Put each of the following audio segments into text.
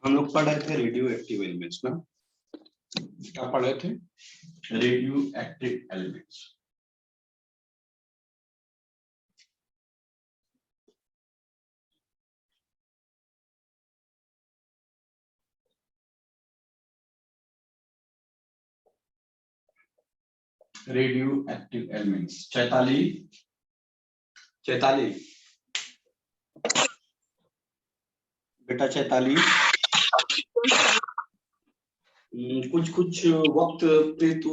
हम लोग पढ़ रहे थे रेडियो एक्टिव एलिमेंट्स ना। क्या पढ़ रहे थे? Radio active elements. Radio active elements. Chaitali, Chaitali बेटा, चैताली कुछ वक्त पे तू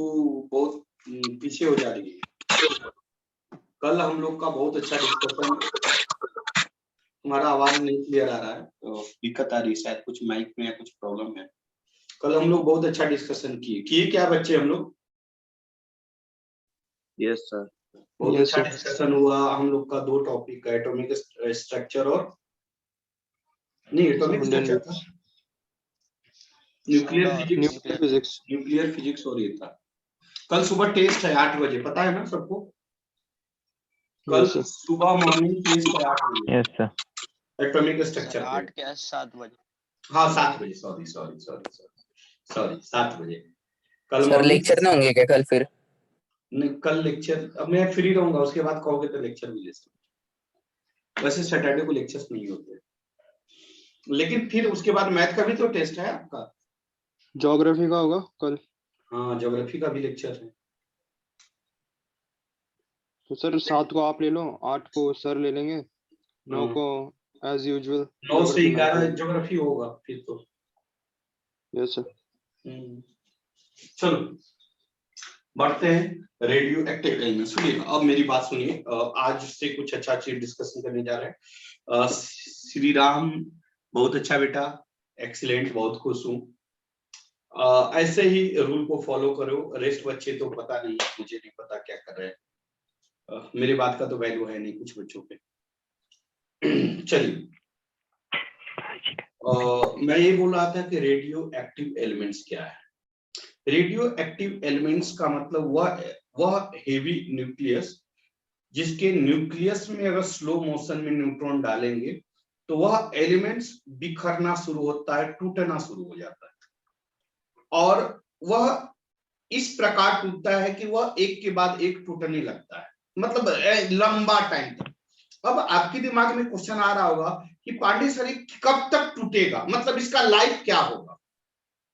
बहुत पीछे हो जा रही है। कल हम लोग का बहुत अच्छा डिस्कशन, तुम्हारा आवाज नहीं क्लियर आ रहा है तो दिक्कत आ रही है, शायद कुछ माइक में या कुछ प्रॉब्लम है। कल हम लोग बहुत अच्छा डिस्कशन किए क्या बच्चे हम लोग? यस सर, बहुत अच्छा डिस्कशन हुआ। हम लोग का 2 टॉपिक है, एटॉमिक स्ट्रक्चर और नहीं एटॉमिक स्ट्रक्चर था, न्यूक्लियर फिजिक्स और ये था। कल सुबह टेस्ट है 8 बजे, पता है ना सबको? कल सुबह मॉर्निंग टेस्ट है 8 बजे। Yes sir. एटॉमिक स्ट्रक्चर 8 के 7 बजे। हाँ 7 बजे, सॉरी 7 बजे। कल सर लेक्चर नहीं होंगे क्या कल फिर? नहीं, कल लेक्चर, अब मैं फ्री रहूंगा, उसके बाद कहोगे तो लेक्चर भी ले सकते। वैसे सैटरडे को लेक्चर्स नहीं होते, लेकिन फिर उसके बाद मैथ का भी तो टेस्ट है आपका। ज्योग्राफी का होगा कल। हाँ ज्योग्राफी का भी लेक्चर है। तो सर 7 को आप ले लो, 8 को सर ले लेंगे, 9 को एज यूजुअल 9 से 11 ज्योग्राफी होगा फिर तो। Yes sir. चलो बढ़ते हैं रेडियो एक्टिव एलिमेंट्स। सुनिए, अब मेरी बात सुनिए। आज से कुछ अच्छा चीज डिस्कशन करने जा रहे हैं। श्री राम, बहुत अच्छा बेटा, एक्सीलेंट, बहुत खुश हूँ। ऐसे ही रूल को फॉलो करो। रेस्ट बच्चे तो पता नहीं, मुझे नहीं पता क्या कर रहे हैं। मेरे बात का तो वैल्यू है नहीं कुछ बच्चों पे। चलिए, मैं ये बोल रहा था कि रेडियो एक्टिव एलिमेंट्स क्या है। रेडियो एक्टिव एलिमेंट्स का मतलब वह हेवी न्यूक्लियस जिसके न्यूक्लियस में अगर स्लो मोशन में न्यूट्रॉन डालेंगे तो वह एलिमेंट्स बिखरना शुरू होता है, टूटना शुरू हो जाता है, और वह इस प्रकार टूटता है कि वह एक के बाद एक टूटने लगता है, मतलब लंबा टाइम तक। अब आपके दिमाग में क्वेश्चन आ रहा होगा कि पांडे सर कब तक टूटेगा, मतलब इसका लाइफ क्या होगा,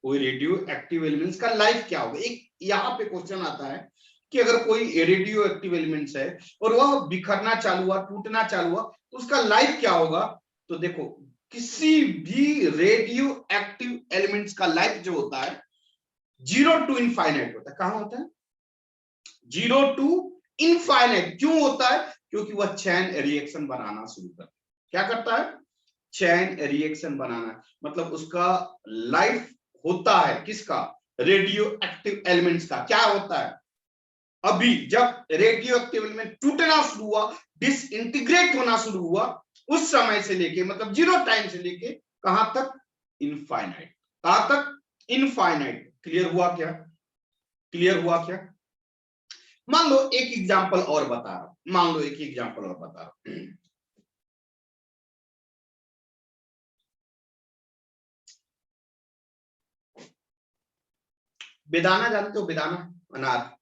कोई रेडियो एक्टिव एलिमेंट्स का लाइफ क्या होगा। एक यहाँ पे क्वेश्चन आता है कि अगर कोई रेडियो एक्टिव एलिमेंट्स है और वह बिखरना चालू हुआ, टूटना चालू हुआ, तो उसका लाइफ क्या होगा। तो देखो, किसी भी रेडियो एक्टिव एलिमेंट्स का लाइफ जो होता है 0 to इनफाइनाइट होता है। कहां होता है? 0 to इनफाइनाइट। क्यों होता है? क्योंकि वह चैन रिएक्शन बनाना शुरू करता है। क्या करता है? चैन रिएक्शन बनाना, मतलब उसका लाइफ होता है किसका? रेडियो एक्टिव एलिमेंट्स का। क्या होता है? अभी जब रेडियो एक्टिव एलिमेंट टूटना शुरू हुआ, डिसइंटीग्रेट होना शुरू हुआ, उस समय से लेके, मतलब 0 टाइम से लेके कहां तक? इनफाइनाइट। कहां तक? इनफाइनाइट। क्लियर हुआ क्या? क्लियर हुआ क्या? मान लो एक एग्जांपल और बता रहा हूं, मान लो एक एग्जांपल और बता रहा हूं। बेदाना जानते हो? बेदाना, अनार।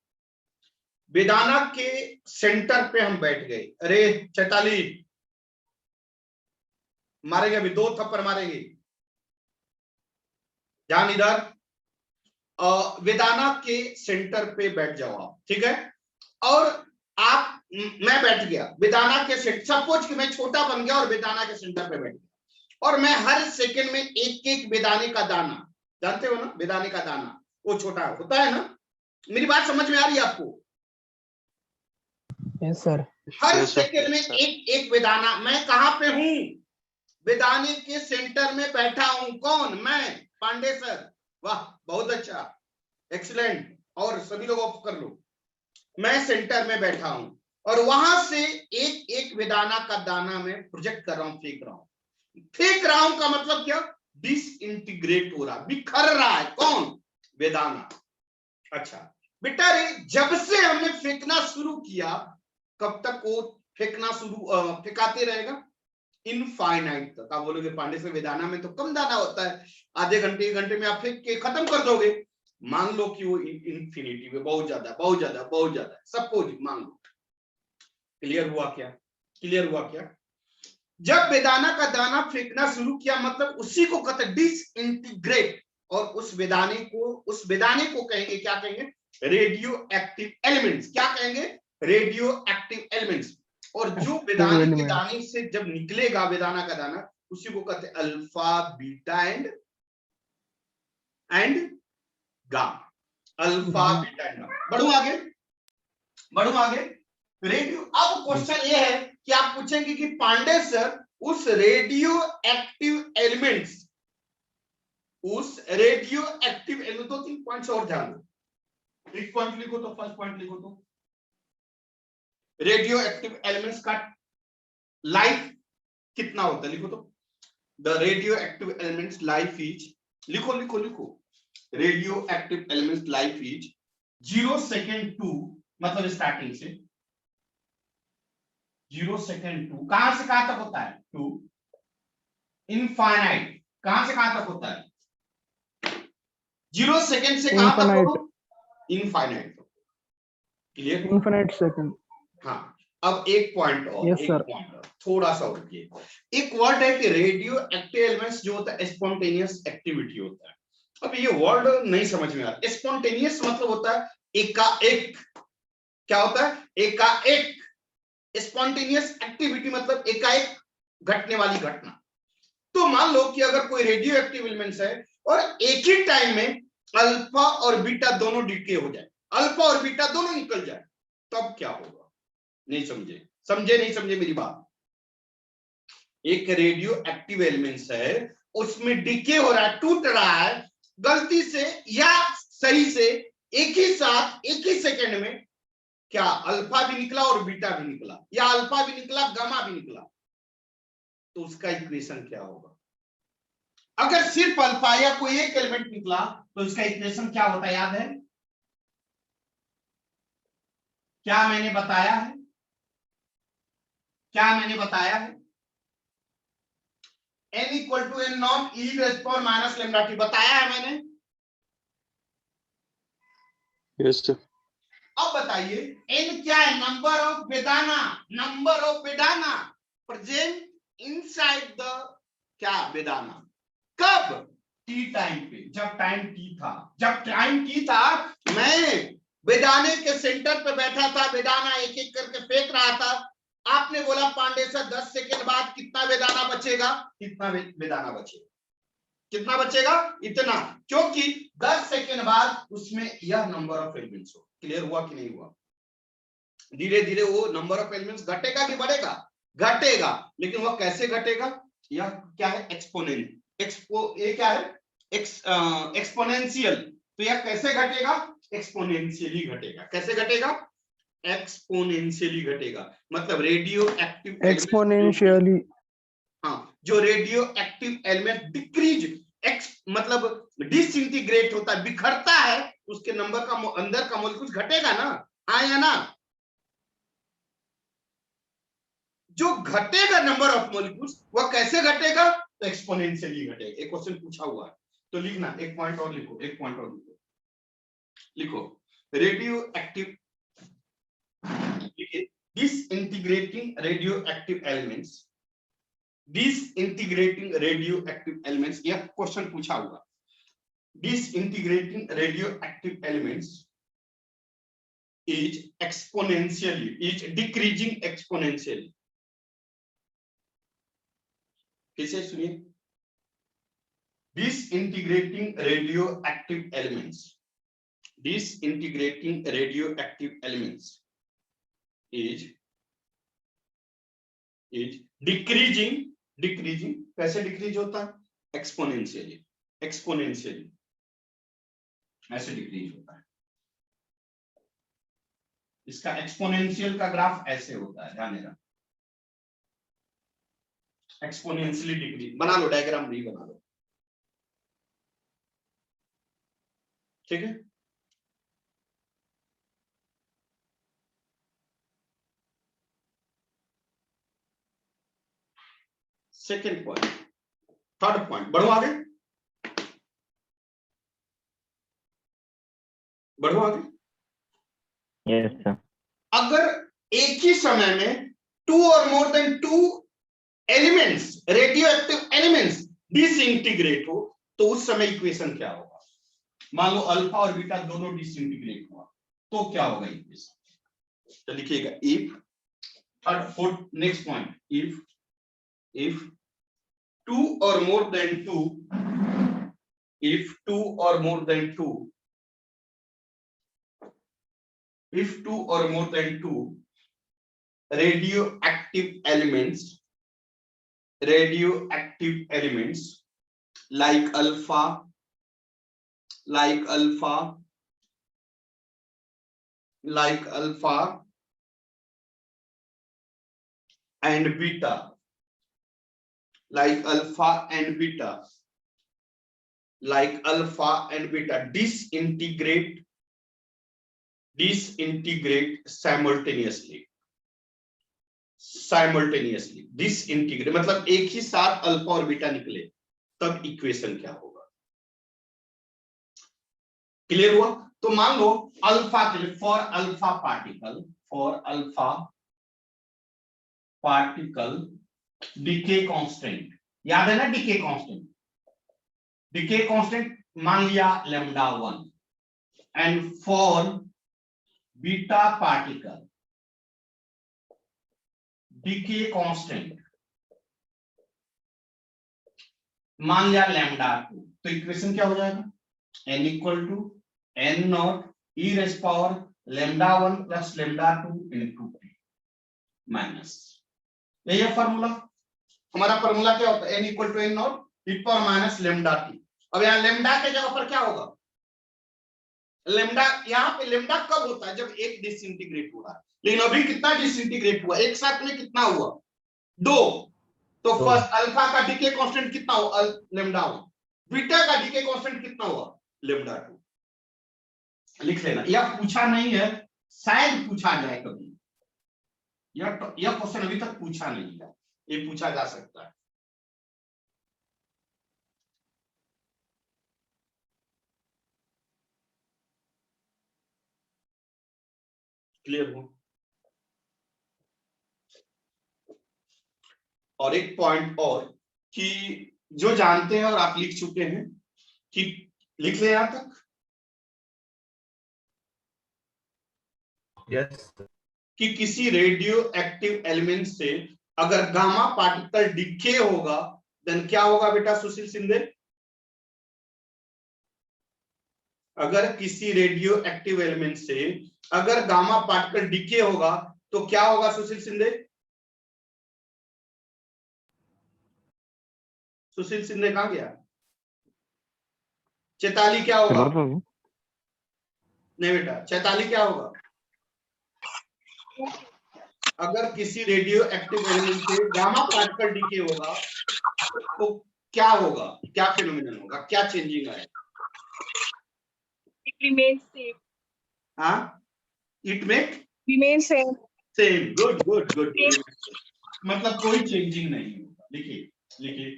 बेदाना के सेंटर पे हम बैठ गए। अरे चैताली, मारेंगे अभी, 2 थप्पड़ मारेंगे। ध्यान इधर। बेदाना के सेंटर पे बैठ जाओ आप, ठीक है? और आप, मैं बैठ गया बेदाना के सेंटर, सपोज कि मैं छोटा बन गया और बेदाना के सेंटर पे बैठ गया, और मैं हर सेकंड में एक एक बेदाने का दाना, जानते हो ना बेदाने का दाना, वो छोटा होता है ना। मेरी बात समझ में आ रही है आपको? Yes sir. हर सेकंड में एक एक बेदाना। मैं कहां पे हूं? बेदाने के सेंटर में बैठा हूं। कौन? मैं, पांडे सर। वाह बहुत अच्छा, एक्सीलेंट। और सभी लोग ऑफ कर लो। मैं सेंटर में बैठा हूं और वहां से एक एक बेदाना का दाना मैं प्रोजेक्ट कर रहा हूं, फेंक रहा हूं। फेंक रहा हूं का मतलब क्या? डिसइंटीग्रेट हो रहा, बिखर रहा है। कौन? बेदाना। अच्छा बेटा रे, जब से हमने फेंकना शुरू किया, कब तक वो फेंकना शुरू फेंकाते रहेगा? इनफाइनाइट तक। आप बोलोगे पांडे से बेदाना में तो कम दाना होता है, आधे घंटे 1 घंटे में आप फेंक के खत्म कर दोगे। मान लो कि वो इन्फिनिटी में बहुत ज्यादा बहुत ज्यादा बहुत ज्यादा, सपोज मान लो। क्लियर हुआ क्या? क्लियर हुआ क्या? जब बेदाना का दाना फेंकना शुरू किया मतलब उसी को कहते हैं डिसइंटीग्रेट, और उस बेदाने को कहेंगे, क्या कहेंगे? Radio active elements. क्या कहेंगे? Radio active elements. और जो बेदाने के दाने से जब निकलेगा बेदाना का दाना, उसी को कहते हैं alpha beta and gamma. Alpha beta and gamma. बढ़ू आगे। रेडियो, अब क्वेश्चन ये है कि आप पूछेंगे कि पांडे सर उस रेडियो एक्टिव एलिमेंट्स, दो 3 पॉइंट्स और ध्यान दो। एक पॉइंट लिखो तो, फर्स्ट पॉइंट लिखो तो, रेडियो एक्टिव एलिमेंट्स का लाइफ कितना होता है? लिखो तो, the radioactive elements life is, लिखो radioactive elements life is 0 second to, मतलब स्टार्टिंग से 0 सेकेंड टू, कहां से कहां तक होता है? टू इनफाइनाइट, कहां से कहां तक होता है? 0 सेकेंड से कहां तक होगा? इनफाइनाइट। क्लियर? Infinite second. हाँ, अब एक पॉइंट और, Yes, sir. थोड़ा सा रुकिए। एक वर्ड है कि रेडियो एक्टिव एलिमेंट्स जो होता है स्पॉन्टेनियस एक्टिविटी होता है। अब ये वर्ड नहीं समझ में आ रहा। स्पॉन्टेनियस मतलब होता है एकाएक। क्या होता है? एकाएक। स्पॉन्टेनियस एक्टिविटी मतलब एकाएक घटने वाली घटना। तो मान लो कि अगर कोई रेडियो एक्टिव एलिमेंट्स है और एक ही टाइम में अल्फा और बीटा दोनों डिके हो जाए, अल्फा और बीटा दोनों निकल जाए, तब क्या होगा? नहीं समझे मेरी बात। एक रेडियो एक्टिव एलिमेंट्स है, उसमें डिके हो रहा है, टूट रहा है, गलती से या सही से, एक ही साथ एक ही सेकंड में क्या अल्फा भी निकला और बीटा भी निकला, या अल्फा भी निकला गामा भी निकला, तो उसका इक्वेशन क्या होगा? अगर सिर्फ अल्फा या कोई एक एलिमेंट निकला तो इसका इक्वेशन क्या होता है? याद है क्या मैंने बताया है? n equal to n naught e raise power minus lambda T, बताया है मैंने? Yes sir. अब बताइए n क्या है? नंबर ऑफ बेदाना प्रेजेंट इनसाइड द क्या बेदाना। कब? टी टाइम पे, जब टाइम टी था, मैं बेदाने के सेंटर पे बैठा था, बेदाना एक एक करके फेंक रहा था। आपने बोला पांडे सर 10 सेकंड बाद कितना बेदाना बचेगा? कितना बेदाना बचेगा? कितना बचेगा? इतना, क्योंकि 10 सेकंड बाद उसमें यह नंबर ऑफ एलिमेंट्स हो। क्लियर हुआ कि नहीं हुआ? धीरे धीरे वो नंबर ऑफ एलिमेंट्स घटेगा कि बढ़ेगा? घटेगा। लेकिन वह कैसे घटेगा? यह क्या है? एक्सपोनेंट। ये क्या है? एक्सपोनेंशियल। तो यह कैसे घटेगा? एक्सपोनेंशियली घटेगा। कैसे घटेगा? एक्सपोनेंशियली घटेगा। मतलब रेडियो एक्टिव एक्सपोनेंशियली। हाँ, जो रेडियो एक्टिव एलिमेंट डिक्रीज मतलब डिसइंटीग्रेट होता है, बिखरता है, उसके नंबर का अंदर का मॉलिक्यूल घटेगा ना? हाँ या ना? जो घटेगा नंबर ऑफ मॉलिक्यूल्स, वह कैसे घटेगा? तो एक्सपोनेंशियली घटेगा। एक क्वेश्चन पूछा हुआ है तो लिखना, एक पॉइंट और लिखो radio active, disintegrating radio active elements, यह क्वेश्चन पूछा हुआ। Disintegrating radio active elements is decreasing exponentially। कैसे? सुनिए, disintegrating radioactive elements is decreasing। कैसे डिक्रीज होता है? एक्सपोनेंशियली ऐसे डिक्रीज होता है। इसका एक्सपोनेंशियल का ग्राफ ऐसे होता है, ध्यान देना। एक्सपोनेंशियली डिक्रीज, बना लो डायग्राम, भी बना लो, ठीक है? सेकेंड पॉइंट, थर्ड पॉइंट, बढ़ो आगे, बढ़ो आगे। Yes sir. अगर एक ही समय में 2 और more than 2 elements, radio active elements disintegrate हो तो उस समय इक्वेशन क्या होगा? मान लो अल्फा और बीटा दोनों डिसइंटीग्रेट हुआ तो क्या होगा इक्वेशन? तो लिखिएगा if, third fourth next point, if 2 or more than 2, if 2 or more than 2, if 2 or more than 2 radioactive elements like alpha and beta, like alpha and beta disintegrate simultaneously, disintegrate मतलब एक ही साथ alpha और beta निकले, तब equation क्या होगा? Clear हुआ? तो मान लो अल्फा के लिए, for alpha particle decay constant, याद है ना डीके कांस्टेंट मान लिया lambda 1, and for beta particle decay constant मान लिया लैम्डा 2, तो इक्वेशन क्या हो जाएगा? n equal to n naught e raise power lambda 1 plus lambda 2 into t minus, यही है फार्मूला। हमारा फार्मूला क्या होता है? n equal to n naught e power minus lambda t। अब यहाँ लैम्डा के जगह पर क्या होगा? लैम्डा, यहाँ पे लैम्डा कब होता है? जब एक डिसइंटीग्रेट हो रहा है, लेकिन अभी कितना डिसइंटीग्रेट हुआ? एक साथ में कितना हुआ? 2। तो फर्स्ट अल्फा का डीके कांस्टेंट कितना हुआ? लैम्डा 1। बीटा का डीके कांस्टेंट कितना हुआ? लैम्डा 2। लिख लेना, यह पूछा नहीं है, शायद पूछा जाए कभी, यह क्वेश्चन अभी तक पूछा नहीं है, ये पूछा जा सकता है। क्लियर हो? और एक पॉइंट और कि जो जानते हैं और आप लिख चुके हैं, कि लिख ले यहां तक, यस कि किसी रेडियो एक्टिव एलिमेंट से अगर गामा पार्टिकल डिके होगा देन क्या होगा बेटा सुशील सिंधे? अगर किसी रेडियो एक्टिव एलिमेंट से अगर गामा पार्टिकल डिके होगा तो क्या होगा सुशील सिंधे? सुशील सिंधे कहां गया? चैताली क्या होगा? नहीं बेटा, चैताली क्या होगा? अगर किसी रेडियो एक्टिव एलिमेंट से गामा पार्टिकल डिके होगा तो क्या होगा? क्या फिनोमिनन होगा? क्या चेंजिंग आएगा? It remains same. हाँ, it make Remains same. Same, good. मतलब कोई चेंजिंग नहीं होगा। लिखिए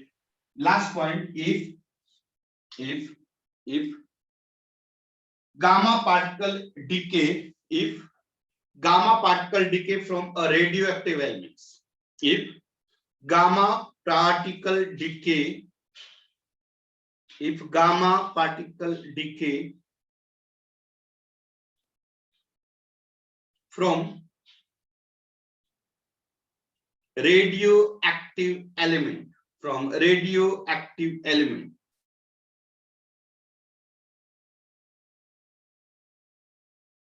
last point, if gamma particle decay, if gamma particle decay from a radioactive elements, if gamma particle decay from radioactive element,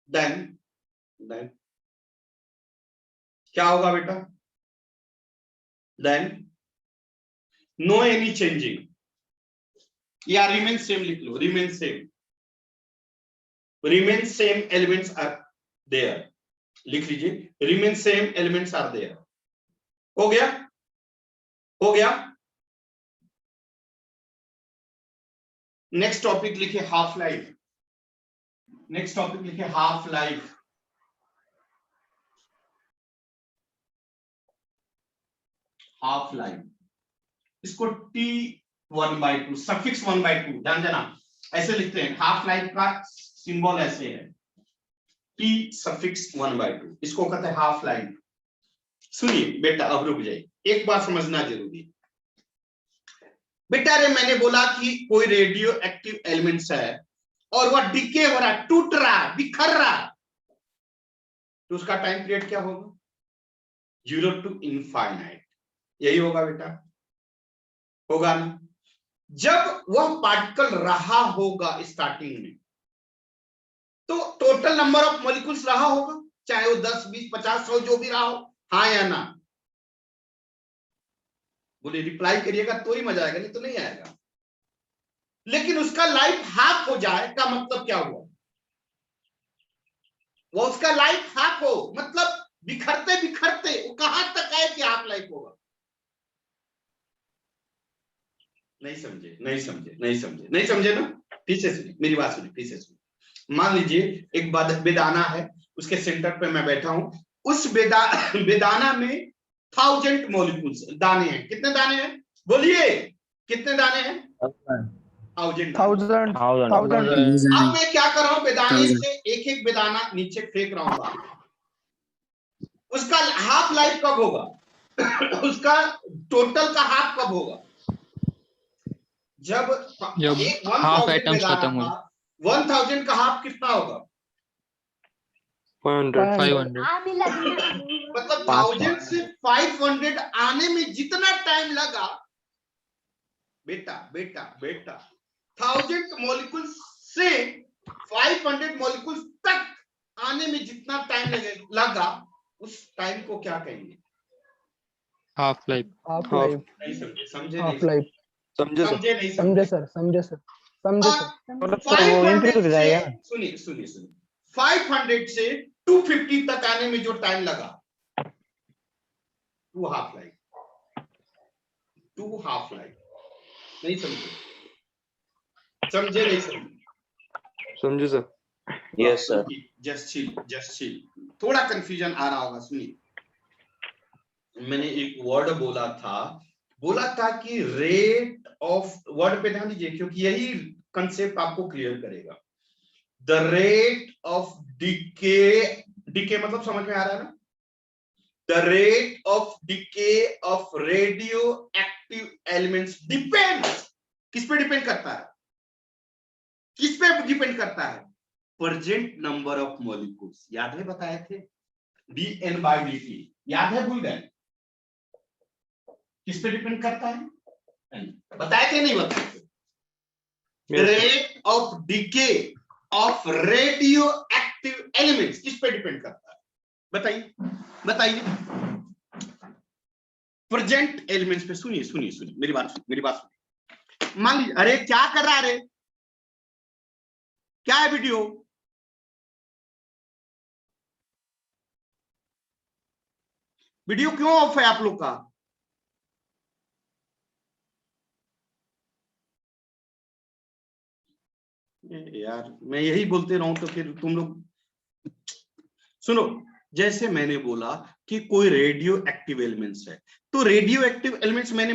then क्या होगा बेटा? then no any changing, या remain same लिख लो, remain same elements are there, लिख लीजिए remain same elements are there। हो गया। Next topic लिखिए हाफ लाइफ। इसको T1/2 सफिक्स 1/2 ध्यान देना, ऐसे लिखते हैं। हाफ लाइफ का सिंबल ऐसे है T सफिक्स 1/2, इसको कहते हैं हाफ लाइफ। सुनिए बेटा, अब रुक जाइए, एक बात समझना जरूरी है बेटा। रे मैंने बोला कि कोई रेडियो एक्टिव एलिमेंट्स है और वह डिके हो रहा है, टूट रहा है, बिखर रहा है, तो उसका टाइम पीरियड क्या होगा? 0 to इनफाइनाइट। यही होगा बेटा, होगा ना? जब वह पार्टिकल रहा होगा स्टार्टिंग में, तो टोटल नंबर ऑफ मॉलिक्यूल्स रहा होगा, चाहे वो 10, 20, 50, 100 जो भी रहा हो, हाँ या ना? बोले रिप्लाई करिएगा तो ही मजा आएगा, नहीं तो नहीं आएगा। लेकिन उसका लाइफ हाफ हो जाए का मतलब क्या हुआ? वो उसका लाइफ हाफ हो मतलब बिखरते बिखरते वो कहां तक आए कि हाफ लाइफ होगा? नहीं समझे, नहीं समझे, नहीं समझे, नहीं समझे ना? फिर से सुनिए मेरी बात, सुनिए फिर से सुनिए। मान लीजिए एक बेदाना है, उसके सेंटर पे मैं बैठा हूं, उस बेदाना में 1000 मॉलिक्यूल्स दाने हैं। कितने दाने हैं बोलिए, कितने दाने हैं? 1000। 1000 अब मैं क्या कर रहा हूं, बेदाने से एक एक बेदाना नीचे फेंक रहा हूं। उसका हाफ लाइफ कब होगा? उसका टोटल का हाफ कब होगा? जब हाफ एटम्स खत्म हो, 1000 का हाफ कितना होगा? 500 मतलब 1000 से 500 आने में जितना टाइम लगा बेटा, बेटा, बेटा, 1000 मॉलिक्यूल्स से 500 मॉलिक्यूल्स तक आने में जितना टाइम लगा, उस टाइम को क्या कहेंगे? Half life. हाफ लाइफ, नहीं समझे, समझे हाफ नहीं लाइफ। समझे सर? समझे नहीं समझे सर, समझे सर, समझे सर। वो इंक्रीज हो जाएगा ना। सुनिए सुनिए सुनिए, 500 से 250 तक आने में जो टाइम लगा, 2 हाफ लाइफ, 2 हाफ लाइफ। नहीं समझे, समझे नहीं समझे? समझे sir? Yes sir. Just chill, just chill, थोड़ा कंफ्यूजन आ रहा होगा। सुनिए, मैंने एक वर्ड बोला था कि रेट ऑफ, वर्ड पे ध्यान दीजिए क्योंकि यही कंसेप्ट आपको क्लियर करेगा। द रेट ऑफ डिके मतलब समझ में आ रहा है ना? The rate of decay of radio active elements depends, किस पे डिपेंड करता है? किस पे डिपेंड करता है? Present number of molecules. याद है बताए थे, dN/dt, याद है, भूल गए? किस पे डिपेंड करता है? बताए थे नहीं बताए थे? Rate of decay of radio active elements किस पे डिपेंड करता है? बताइए, बताइए। प्रेजेंट एलिमेंट्स पे। सुनिए सुनिए सुनिए मेरी बात सुनिए, मेरी बात सुनिए। मान लीजिए, अरे क्या कर रहा है रे, क्या है वीडियो? वीडियो क्यों ऑफ है आप लोग का? यार मैं यही बोलते रहूं तो फिर तुम लोग सुनो। जैसे मैंने बोला कि कोई रेडियो एक्टिव एलिमेंट्स है, तो रेडियो एक्टिव एलिमेंट्स मैंने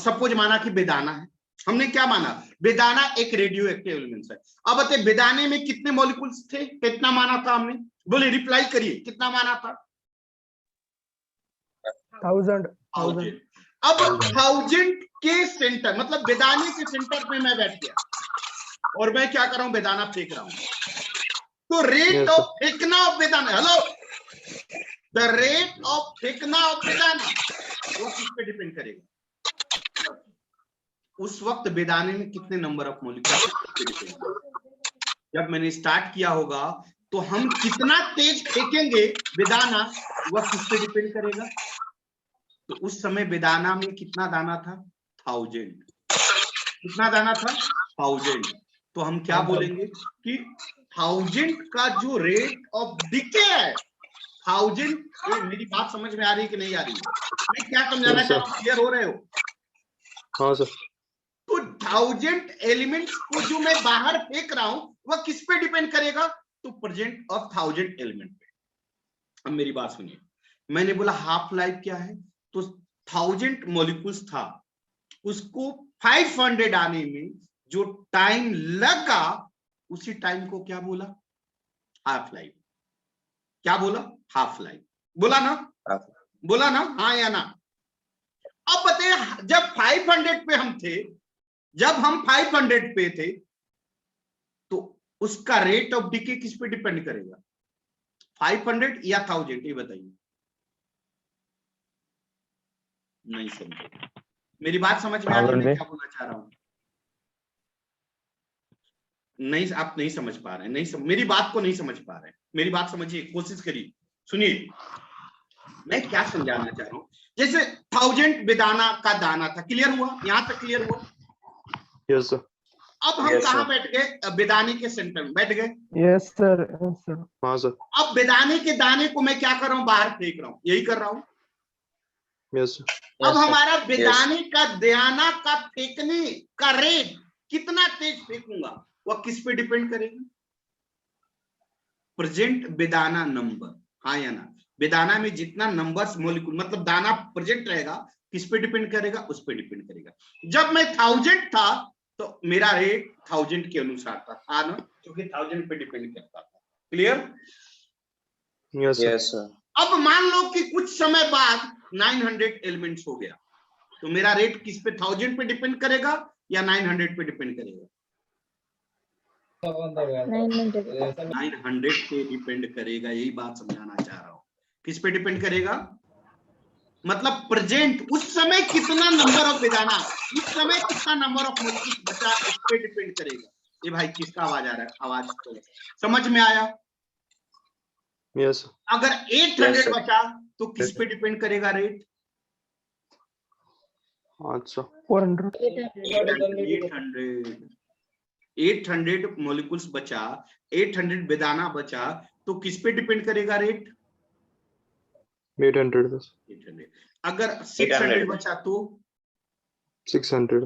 सपोज माना कि बेदाना है। हमने क्या माना? बेदाना एक रेडियो एक्टिव एलिमेंट्स है। अब बताइए बेदाने में कितने मॉलिक्यूल्स थे, कितना माना था हमने? बोले रिप्लाई करिए, कितना माना था? 1000। अब 1000 के सेंटर मतलब बेदाने के सेंटर पे मैं बैठ गया और मैं क्या कर रहा हूं, बेदाना फेंक रहा हूं। तो रेट ऑफ फेंकना ऑफ बेदाना, हेलो, द रेट ऑफ फेंकना ऑफ बेदाना वो किस पे डिपेंड करेगा? उस वक्त बेदाने में कितने नंबर ऑफ मॉलिक्यूल। जब मैंने स्टार्ट किया होगा तो हम कितना तेज फेंकेंगे बेदाना, वह किस पे डिपेंड करेगा? तो उस समय बेदाना में कितना दाना था? 1000। कितना दाना था? 1000। तो हम क्या बोलेंगे कि 1000 का जो रेट ऑफ डिके है, 1000। मेरी बात समझ में आ रही है कि नहीं आ रही है? मैं क्या समझाना चाहता हूं, क्लियर हो रहे हो? हाँ सर। तो 1000 एलिमेंट्स को जो मैं बाहर फेंक रहा हूं वह किस पे डिपेंड करेगा? तो प्रेजेंट ऑफ 1000 एलिमेंट पे। अब मेरी बात सुनिए, मैंने बोला हाफ लाइफ क्या है, तो 1000 मॉलिक्यूल्स था उसको 500 आने में जो टाइम लगा उसी टाइम को क्या बोला? Half life. क्या बोला? Half life. बोला ना? बोला ना? हाँ या ना? अब बताइए, जब 500 पे हम थे, जब हम 500 पे थे, तो उसका रेट ऑफ डिके किस पे डिपेंड करेगा? 500 या 1000? ये बताइए। नहीं समझे? मेरी बात समझ में आ रही है? मैं क्या बोलना चाह रहा हूं? नहीं, आप नहीं समझ पा रहे हैं। नहीं मेरी बात को नहीं समझ पा रहे हैं। मेरी बात समझिए, कोशिश करिए, सुनिए मैं क्या समझाना चाह रहा हूं। जैसे 1000 बेदाना का दाना था। क्लियर हुआ? यहां तक क्लियर हुआ? Yes sir. अब हम कहां बैठ गए? बेदाने के सेंटर में बैठ गए। Yes sir, yes sir. हाँ सर। अब बेदाने के दाने को मैं क्या कर रहा हूं? बाहर फेंक रहा हूं। यही कर रहा हूं। Yes sir. अब हमारा बेदाने का दाना का फेंकने का रेट कितना तेज फेंकूंगा वह किस पे डिपेंड करेगा? प्रेजेंट बेदाना नंबर। हाँ या ना? बेदाना में जितना नंबर्स मॉलिक्यूल मतलब दाना प्रेजेंट रहेगा किस पे डिपेंड करेगा? उस पे डिपेंड करेगा। जब मैं 1000 था तो मेरा रेट 1000 के अनुसार था ना, क्योंकि 1000 पे डिपेंड करता था। क्लियर? Yes sir. अब मान लो कि कुछ समय बाद 900 एलिमेंट्स हो गया, तो मेरा रेट किस पे? 1000 पे डिपेंड करेगा या 900 पे डिपेंड करेगा? 900 पे डिपेंड करेगा। यही बात समझाना चाह रहा हूं। किस पे डिपेंड करेगा? मतलब प्रेजेंट उस समय कितना नंबर ऑफ बेदाना, उस समय कितना नंबर ऑफ मॉलिक्यूल्स बचा, उस पे डिपेंड करेगा। ये भाई किसका आवाज आ रहा है? आवाज तो समझ में आया? यस। अगर 800 बचा तो किस पे डिपेंड करेगा रेट? अच्छा। 400। 800 मॉलिक्यूल्स बचा, 800 बेदाना बचा, तो किस पे डिपेंड करेगा रेट? 800 बस। 800। अगर 600 बचा तो 600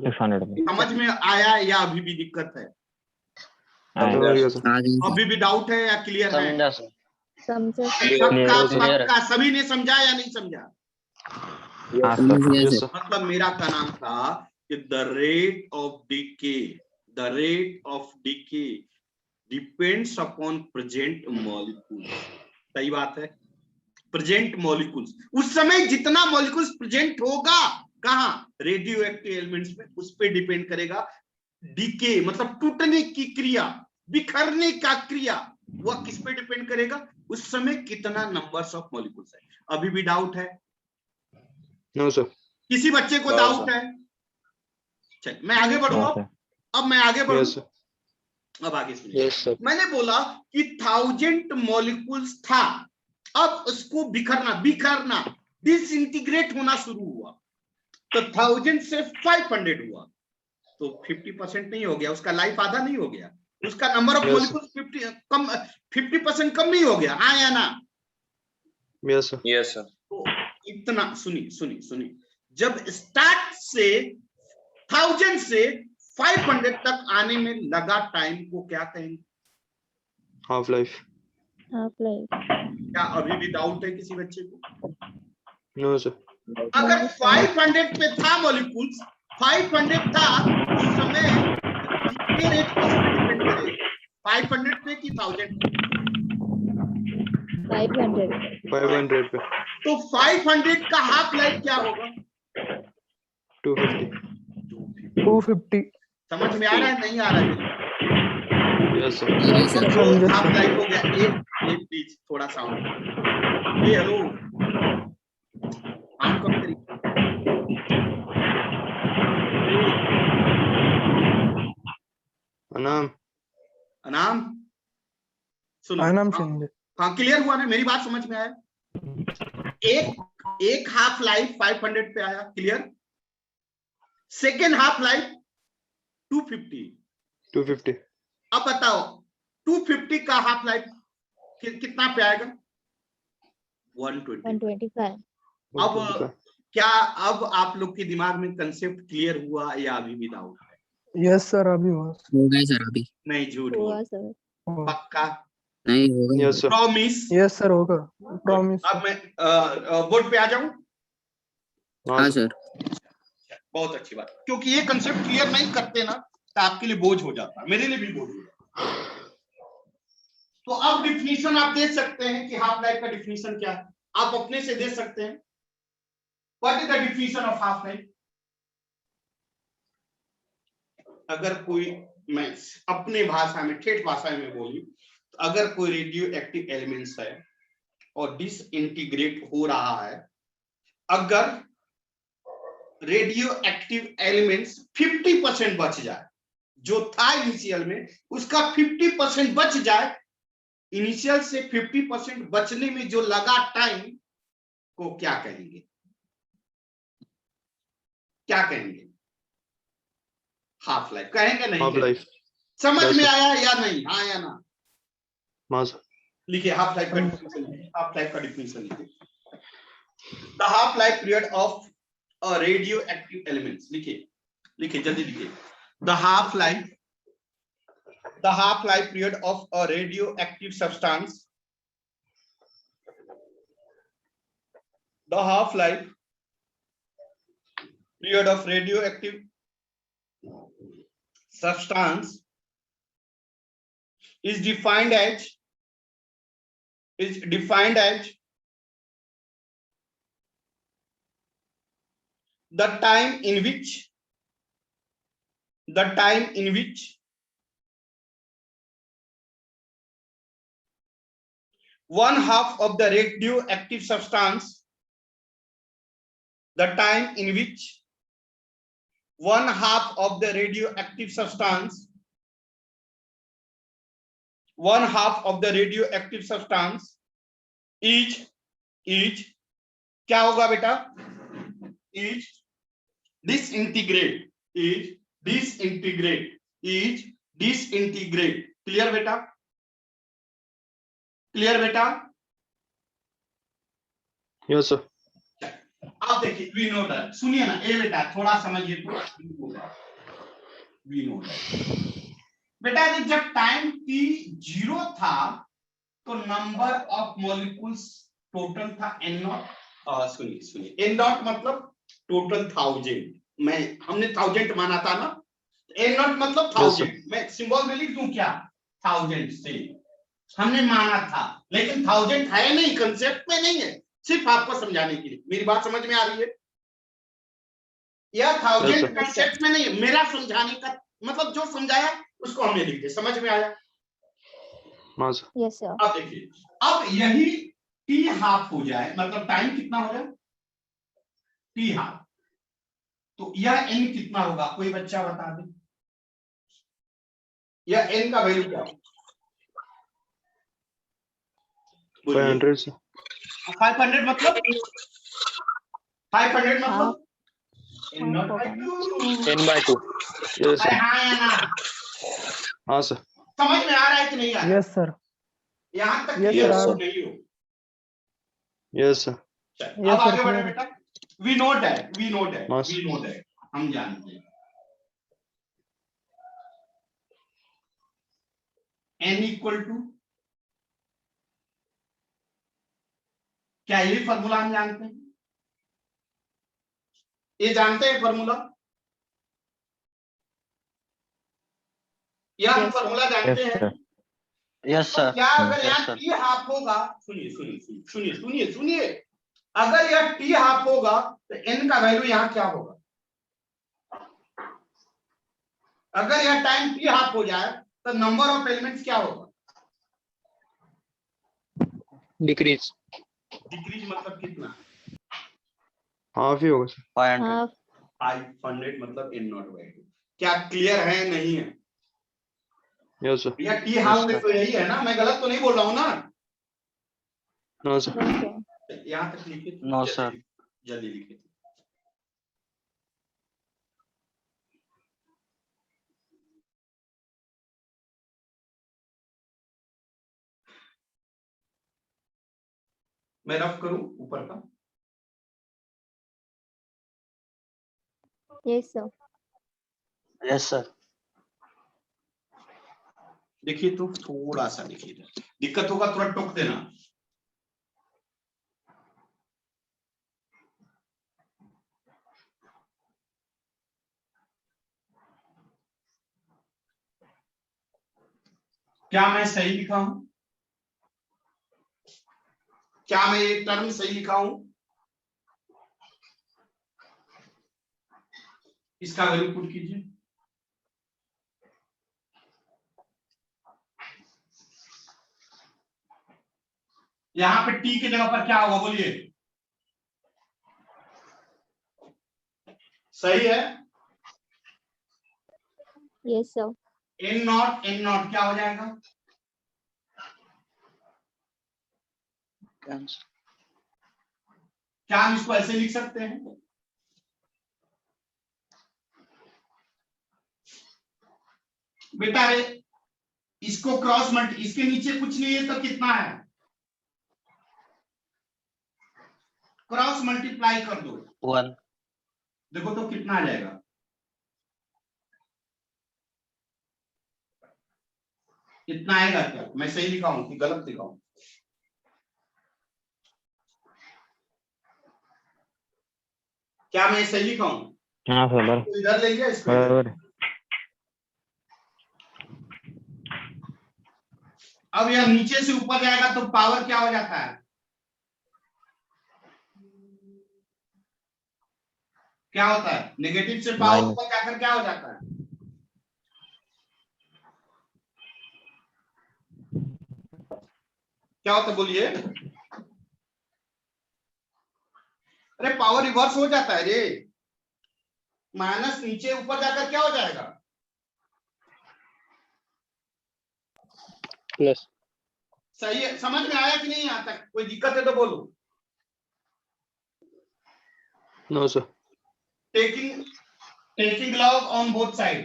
समझ में आया या अभी भी दिक्कत है? अभी भी डाउट है या क्लियर है? समझा पक्का सभी ने समझा या नहीं समझा? मतलब मेरा का नाम था कि the rate of decay depends upon present molecules. सही बात है। प्रेजेंट मॉलिक्यूल्स, उस समय जितना मॉलिक्यूल्स प्रेजेंट होगा कहां? रेडियो एक्टिव एलिमेंट्स में, उस पे डिपेंड करेगा डीके मतलब टूटने की क्रिया, बिखरने का क्रिया, वह किस पे डिपेंड करेगा? उस समय कितना नंबर्स ऑफ मॉलिक्यूल्स है। अभी भी डाउट है? No sir. किसी बच्चे को डाउट है? चल मैं आगे बढ़ूंगा। अब मैं आगे बढ़ूं। अब आगे सुनिए। मैंने बोला कि 1000 मॉलिक्यूल्स था, अब उसको बिखरना डिसइंटीग्रेट होना शुरू हुआ, तो 1000 से 500 हुआ, तो 50% नहीं हो गया, उसका लाइफ आधा नहीं हो गया, उसका नंबर ऑफ मॉलिक्यूल्स 50% कम नहीं हो गया? हाँ या ना? Yes sir. Yes sir. तो इतना सुनिए, जब स्टार्ट से 1000 से 500 तक आने में लगा टाइम को क्या कहेंगे? Half life. क्या अभी भी डाउट है किसी बच्चे को? No sir. अगर 500 पे था मॉलिक्यूल्स, 500 था, उस समय कितने रेट किस पे डिपेंड करेगा? 500 पे कि 1000 पे? 500 पे। तो 500 का हाफ लाइफ क्या होगा? 250। समझ में आ रहा है नहीं आ रहा है? Yes sir. हाफ लाइफ हो गया। एक प्लीज थोड़ा साउंड। ये हेलो साउंड कम करिए। अनाम सुनो। अनाम शिंदे। हाँ क्लियर हुआ ना? मेरी बात समझ में आया? एक हाफ लाइफ 500 पे आया। क्लियर? Second half life 250। अब बताओ 250 का हाफ लाइफ कितना पे आएगा? 125। अब क्या अब आप लोग के दिमाग में कंसेप्ट क्लियर हुआ या अभी भी डाउट है? यस सर, अभी हुआ सर। अभी नहीं, झूठ हुआ सर। पक्का? नहीं होगा। Yes sir. Promise? Yes sir, होगा प्रॉमिस। अब मैं बोर्ड पे आ जाऊं? हाँ सर। बहुत अच्छी बात, क्योंकि ये कंसेप्ट क्लियर नहीं करते ना तो आपके लिए बोझ हो जाता है, मेरे लिए भी बोझ हो जाता है। तो अब डिफिनीशन आप दे सकते हैं कि हाफ लाइफ का डिफिनीशन क्या है, आप अपने से दे सकते हैं। What is the definition of half life? अगर कोई, मैं अपने भाषा में, ठेठ भाषा में बोली, तो अगर कोई रेडियो एक्टिव एलिमेंट्स है और डिसइंटीग्रेट हो रहा है, अगर रेडियो एक्टिव एलिमेंट्स 50% बच जाए, जो था इनिशियल में उसका 50% बच जाए, इनिशियल से 50% बचने में जो लगा टाइम को क्या कहेंगे? क्या कहेंगे? हाफ लाइफ कहेंगे, नहीं हाफ कहेंगे? लाइफ। समझ Yes, में sir. आया या नहीं? हाँ या ना? हाँ सर। लिखिए हाफ लाइफ का डिफिनीशन, हाफ लाइफ का डिफिनीशन लिखिए। The half life period of a radio active elements, लिखिए लिखिए जल्दी लिखिए। The half life period of a radioactive substance, the half life period of radioactive substance is defined as the time in which one half of the radioactive substance, the time in which one half of the radioactive substance, is क्या होगा बेटा? is disintegrate. Clear बेटा? Clear बेटा? Yes sir. आप देखिए, we know that, सुनिए ना, ए बेटा थोड़ा समझिए तो, वी नो दैट बेटा, जब टाइम t 0 था तो नंबर ऑफ मॉलिक्यूल्स टोटल था n0। सुनिए n0 मतलब टोटल 1000, हमने 1000 माना था ना, n0 मतलब 1000। मैं सिंबल में लिख दूं क्या? 1000 से हमने माना था, लेकिन 1000 है नहीं, कंसेप्ट में नहीं है, सिर्फ आपको समझाने के लिए। मेरी बात समझ में आ रही है? यह 1000 कंसेप्ट में नहीं है, मेरा समझाने का मतलब जो समझाया उसको हमने लिख दिया। समझ में आया? Yes sir. अब देखिए, अब यही टी हाफ हो जाए, मतलब टाइम कितना हो जाए? टी हाफ, तो यह एन कितना होगा? कोई बच्चा बता दे, यह एन का वैल्यू क्या होगा? 500 से 500 मतलब 500 मतलब n/2। Yes sir. हाँ या ना? हाँ सर। समझ में आ रहा है कि नहीं आ रहा? Yes sir. यहाँ तक Yes, क्लियर sir. हो नहीं हो? Yes sir. अब आगे बढ़े बेटा। वी नो दैट हम जानते हैं n इक्वल टू, क्या ये फॉर्मूला हम जानते हैं? ये जानते हैं फॉर्मूला? यह हम फॉर्मूला जानते हैं? Yes sir. क्या अगर यहाँ टी हाफ होगा, सुनिए, अगर यह टी हाफ होगा तो n का वैल्यू यहाँ क्या होगा? अगर यह टाइम टी हाफ हो जाए तो नंबर ऑफ एलिमेंट्स क्या होगा? डिक्रीज मतलब कितना? हाफ ही होगा सर। 500। 500 मतलब n0/2। क्या क्लियर है नहीं है? Yes sir. यह टी हाफ में तो यही है ना, मैं गलत तो नहीं बोल रहा हूँ ना? No sir. यहाँ तक लिखिए। No sir. जल्दी लिखिए। मैं रफ करूं ऊपर का? Yes sir. Yes sir. देखिए तो थोड़ा सा देखिए, दिक्कत होगा तुरंत टोक देना। क्या मैं सही लिखा हूं? क्या मैं ये टर्म सही लिखा हूं? इसका वैल्यू पुट कीजिए। यहां पे टी की जगह पर क्या होगा बोलिए? सही है? Yes sir. एन नॉट क्या हो जाएगा? क्या हम इसको ऐसे लिख सकते हैं? बेटा इसको क्रॉस मल्टी, इसके नीचे कुछ नहीं है तो कितना है? क्रॉस मल्टीप्लाई कर दो, 1 देखो तो कितना आ जाएगा? इतना आएगा क्या? मैं सही लिखा हूं कि गलत लिखा हूं? क्या मैं सही लिखा हूं? हाँ सर तो इधर ले लिया इसको इधर। बराबर। अब यह नीचे से ऊपर जाएगा तो पावर क्या हो जाता है? क्या होता है? नेगेटिव से पावर माइनस। ऊपर जाकर क्या हो जाता है? क्या होता है बोलिए? अरे पावर रिवर्स हो जाता है रे। माइनस नीचे ऊपर जाकर क्या हो जाएगा? प्लस। सही है? समझ में आया कि नहीं आता? कोई दिक्कत है तो बोलो। No sir. Taking log on both side.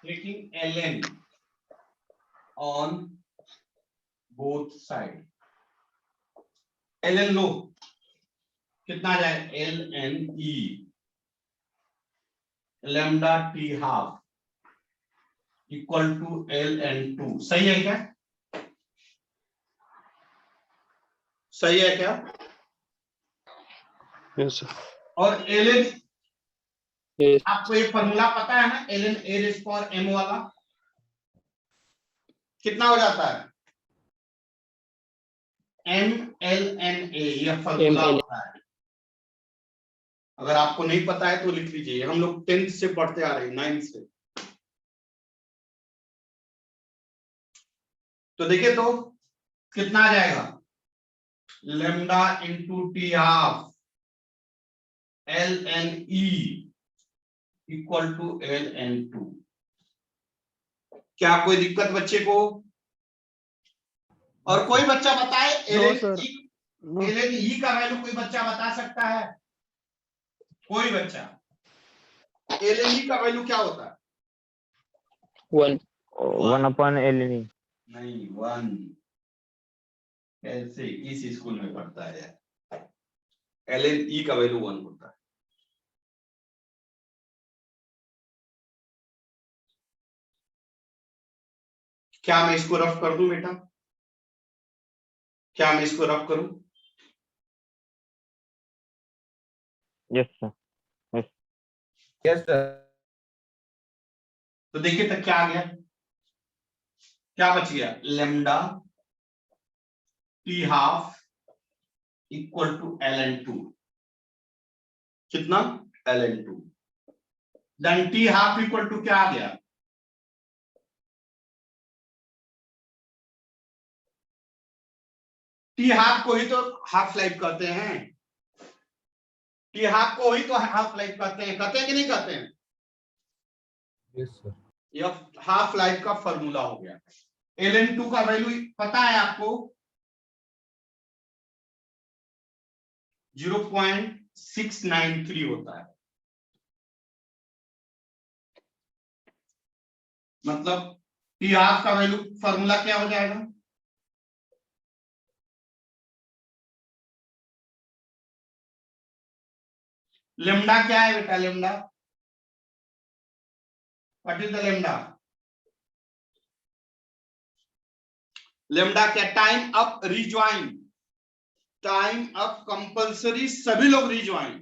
Taking ln on both side. ln लो, कितना आ जाए? ln e lambda t half equal to ln 2। सही है क्या? सही है क्या? Yes sir. और ln, यस। आपको ये फॉर्मूला पता है ना, ln a raised power m वाला कितना हो जाता है? m ln a, यह फॉर्मूला ML होता है। अगर आपको नहीं पता है तो लिख लीजिए, हम लोग 10th से पढ़ते आ रहे हैं, 9th से। तो देखिए तो कितना आ जाएगा? Lambda into T half ln e equal to ln 2। क्या कोई दिक्कत बच्चे को? और कोई बच्चा बताए no ln sir, e, no ln e का वैल्यू कोई बच्चा बता सकता है? कोई बच्चा? ln e का वैल्यू क्या होता है? 1 1/LN। नहीं, 1 कैसे इस स्कूल में पढ़ता है यार? ln e का वैल्यू 1 होता है। क्या मैं इसको रफ कर दूं बेटा? क्या मैं इसको रफ करूं? Yes sir. Yes sir. तो देखिए तक क्या आ गया? क्या बच गया? Lambda T half equal to ln 2। कितना? ln 2। Then T half equal to क्या आ गया? टी हाफ को ही तो हाफ लाइफ कहते हैं। टी हाफ को ही तो हाफ लाइफ कहते हैं कि नहीं कहते हैं? Yes sir. यह हाफ लाइफ का फॉर्मूला हो गया। ln 2 का वैल्यू पता है आपको? 0.693 होता है। मतलब टी हाफ का वैल्यू फॉर्मूला क्या हो जाएगा? लेमडा क्या है बेटा? Lambda, what is the lambda? Lambda क्या? Time up rejoin, time up compulsory, सभी लोग रिज्वाइन,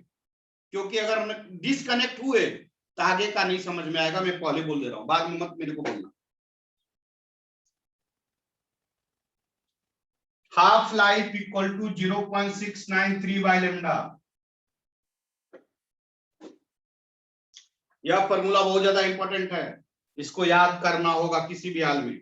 क्योंकि अगर डिस्कनेक्ट हुए तो आगे का नहीं समझ में आएगा, मैं पहले बोल दे रहा हूं, बाद में मत मेरे को बोलना। Half life equal to 0.693 by lambda. यह फॉर्मूला बहुत ज्यादा इंपॉर्टेंट है, इसको याद करना होगा किसी भी हाल में।